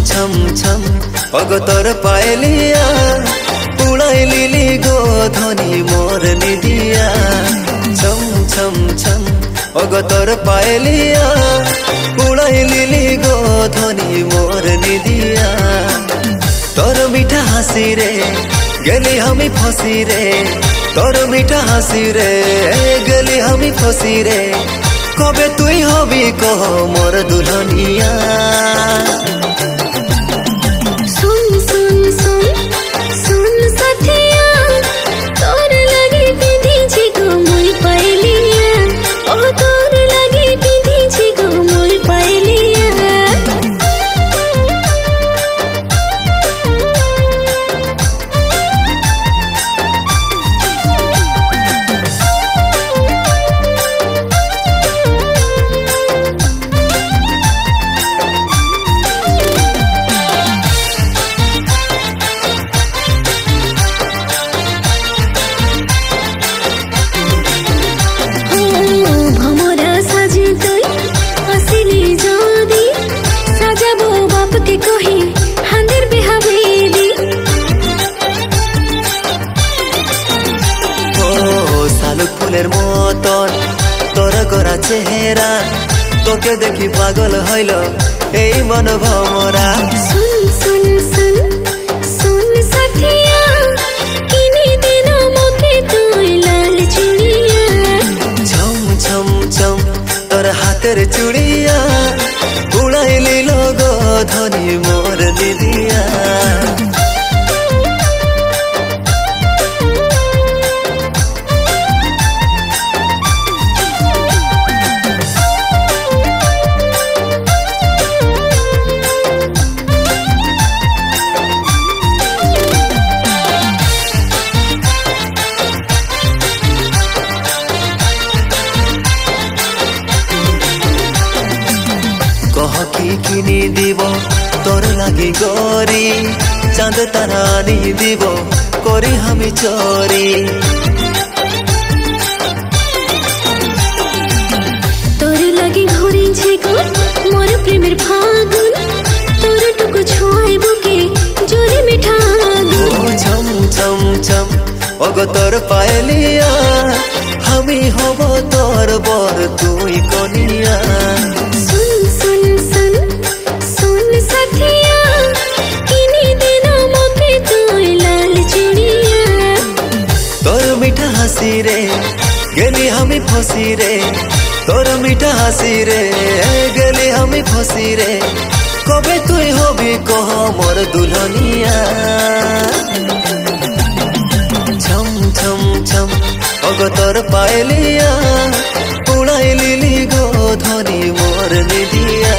छम छम अगतर पायलिया उड़ाई लिली गो धनी मोर निदिया छम छम छम अगतर पायलिया उड़ाई लिली गो धनी मोर निदिया तोर मीठा हासी रे गेली हमी फसी रे तोर मीठा हासी रे गेली हमी फसी रे कबे तुई हबी कह मोर दुल्हनिया सुन सुन सुन सुन साथिया तोर लगी पिंधी छी गो मुई पायलिया ओ तोर लगी पिंधी छी गो मुई पायलिया फुलेर मतन तोर गोरा चेहरा तोके देखी पागल हईल ए मन भमरा सुन सुन सुन सुन साथिया किनी देना मोके तुई लाल चूड़िया छम छम छम तोर हाथेर चूड़िया उड़ाई लिलो गो धनी मोर दिदिया किनी दीब तोर लगी गोरी चांद तारानी दीब करी हमी चोरी तोर लगी घोरी छे गो मोर प्रेमेर फागुन तोर टुकु छोय बुके जोरे मिठा ओ छम छम छम ओगो तोर पायलिया हमी हब तोर बर तुई कनिया सुन सुन सुन सुन साथिया किनी देना मोके तुई लाल चूड़िया तोर मीठा हासी रे गेली हमी फसी रे तोर मीठा हासी रे गेली हमी फसी रे कबे तुई हबी कह मोर दुल्हनिया छम छम छम अगो तोर पायलिया उड़ाई लिली गो धनी मोर निदिया।